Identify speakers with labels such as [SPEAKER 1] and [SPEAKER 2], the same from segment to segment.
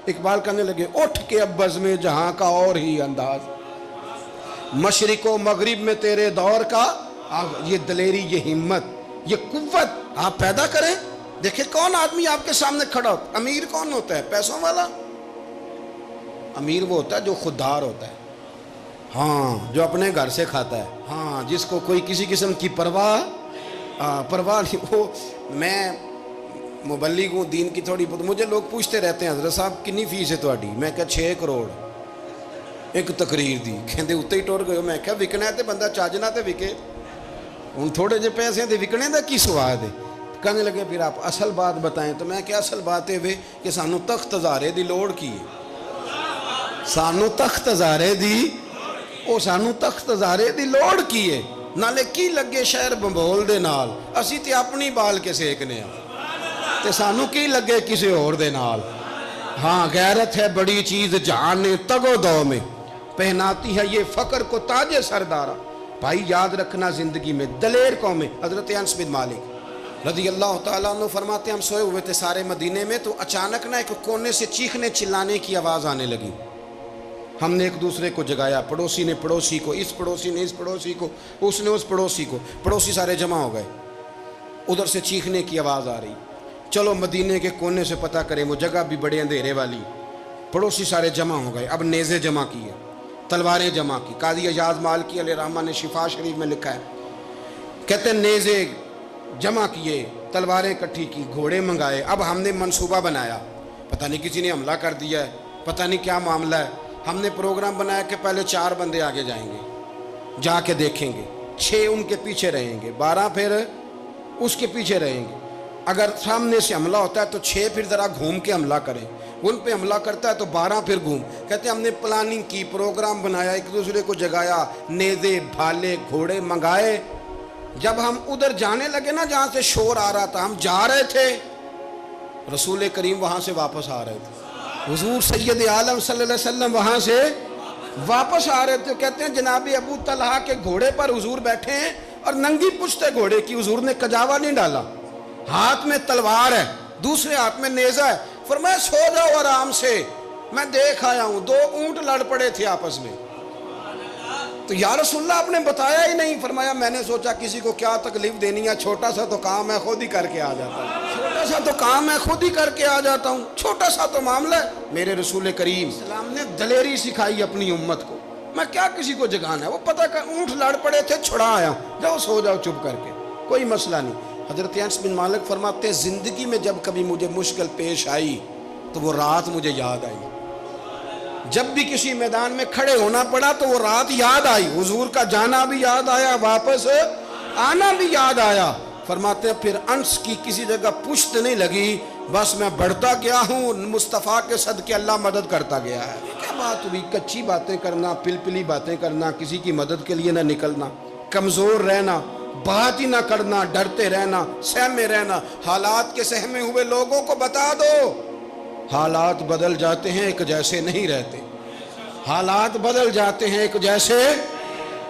[SPEAKER 1] اقبال کہنے لگے اٹھ کے اب بزم جہاں کا اور ہی انداز، مشرق و مغرب میں تیرے دور کا یہ دلیری، یہ ہمت، یہ قوت آپ پیدا کریں۔ دیکھیں کون آدمی آپ کے سامنے کھڑا ہوتا، امیر کون ہوتا ہے؟ پیسوں والا؟ امیر وہ ہوتا ہے جو خوددار ہوتا ہے، ہاں، جو اپنے گھر سے کھاتا ہے، ہاں، جس کو کوئی کسی قسم کی پرواہ نہیں۔ وہ میں مبلغ ہوں دین کی تھوڑی بہت، مجھے لوگ پوچھتے رہتے ہیں حضرت صاحب کنی فیس ہے تہاڈی؟ میں کہا 6 کروڑ ایک تقریر دی۔ کہندے اتنے ہی ٹور گئے۔ میں کہا وکنا ہے تے بندہ چاجنا تے وکے، ہوں تھوڑے جے پیسے تے وکنے دا کی سواد ہے؟ کہنے لگے پھر آپ اصل بات بتائیں، تو میں کیا اصل بات ہے کہ سانو تخت ہزارے دی لوڑ کی ہے، سانو تخت ہزارے دی، او سانو تخت ہزارے دی لوڑ کی ہے، نالے کی لگے شہر بمبول دے نال، اسی تے اپنی بال کے سیکنے ہیں تے سانو کی لگے کسی اور دے نال۔ ہاں، غیرت ہے بڑی چیز جہان نے تگ و دو میں، پہناتی ہے یہ فقر کو تاج سردارہ۔ بھائی یاد رکھنا زندگی میں دلیر قوم ہے۔ حضرت انس بن مالک رضی اللہ تعالیٰ عنہ فرماتے ہیں ہم سوئے ہوئے تھے سارے مدینے میں، تو اچانک نہ ایک کونے سے چیخنے چلانے کی آواز آنے لگی۔ ہم نے ایک دوسرے کو جگایا، پڑوسی نے پڑوسی کو، اس پڑوسی نے اس پڑوسی کو، اس نے اس پڑوسی کو، پڑوسی سارے جمع ہو گئے، ادھر سے چیخنے کی آواز آ رہی۔ چلو مدینے کے کونے سے پتہ کریں، وہ جگہ بھی بڑے اندھیرے والی، پڑوسی سارے جمع ہو گئے۔ اب نیزے جمع کیے، تلواریں جمع کی۔ قاضی اعجاز مالکی علیہ رحمہ نے شفا شریف میں لکھا ہے، کہتے ہیں نیزے جمع کیے، تلواریں اکٹھی کی، گھوڑے منگائے۔ اب ہم نے منصوبہ بنایا، پتہ نہیں کسی نے حملہ کر دیا ہے، پتہ نہیں کیا معاملہ ہے۔ ہم نے پروگرام بنایا کہ پہلے 4 بندے آگے جائیں گے، جا کے دیکھیں گے، 6 ان کے پیچھے رہیں گے، 12 پھر اس کے پیچھے رہیں گے۔ اگر سامنے سے حملہ ہوتا ہے تو 6 پھر ذرا گھوم کے حملہ کریں، ان پہ حملہ کرتا ہے تو 12 پھر گھوم۔ کہتے ہیں ہم نے پلاننگ کی، پروگرام بنایا، ایک دوسرے کو جگایا، نیزے بھالے گھوڑے منگائے۔ جب ہم ادھر جانے لگے نا جہاں سے شور آ رہا تھا، ہم جا رہے تھے، رسول کریم وہاں سے واپس آ رہے تھے، حضور سید عالم صلی اللہ علیہ وسلم وہاں سے واپس آ رہے تھے۔ کہتے ہیں جناب ابو طلحہ کے گھوڑے پر حضور بیٹھے ہیں اور ننگی پشت گھوڑے کی، حضور نے کجاوا نہیں ڈالا، ہاتھ میں تلوار ہے، دوسرے ہاتھ میں نیزہ ہے۔ فرمایا سو جاؤ آرام سے، میں دیکھ آیا ہوں 2 اونٹ لڑ پڑے تھے آپس میں۔ تو یا رسول اللہ آپ نے بتایا ہی نہیں۔ فرمایا میں نے سوچا کسی کو کیا تکلیف دینی ہے، چھوٹا سا تو کام ہے خود ہی کر کے آ جاتا ہوں، چھوٹا سا تو کام ہے خود ہی کر کے آ جاتا ہوں، چھوٹا سا تو معاملہ ہے۔ میرے رسول کریم اسلام نے دلیری سکھائی اپنی امت کو، میں کیا کسی کو جگانا ہے، وہ پتہ کر اونٹ لڑ پڑے تھے چھڑا آیا، جاؤ سو جاؤ چپ کر کے، کوئی مسئلہ نہیں۔ حضرت انس بن مالک فرماتے ہیں زندگی میں جب کبھی مجھے مشکل پیش آئی تو وہ رات مجھے یاد آئی، جب بھی کسی میدان میں کھڑے ہونا پڑا تو وہ رات یاد آئی، حضور کا جانا بھی یاد آیا، واپس آنا بھی یاد آیا۔ فرماتے ہیں پھر انس کی کسی جگہ پشت نہیں لگی، بس میں بڑھتا گیا ہوں، مصطفیٰ کے صدقے اللہ مدد کرتا گیا ہے۔ کیا بات ہوئی، کچی باتیں کرنا، پلپلی باتیں کرنا، کسی کی مدد کے لیے نہ نکلنا، کمزور رہنا، بات ہی نہ کرنا، ڈرتے رہنا، سہمے رہنا۔ حالات کے سہمے ہوئے لوگوں کو بتا دو حالات بدل جاتے ہیں، ایک جیسے نہیں رہتے، حالات بدل جاتے ہیں ایک جیسے۔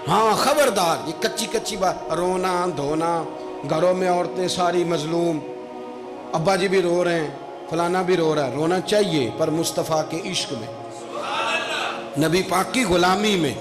[SPEAKER 1] ہاں خبردار، یہ کچی کچی بات، رونا دھونا، گھروں میں عورتیں ساری مظلوم، ابا جی بھی رو رہے ہیں، فلانا بھی رو رہا ہے، رونا چاہیے پر مصطفیٰ کے عشق میں، نبی پاک کی غلامی میں۔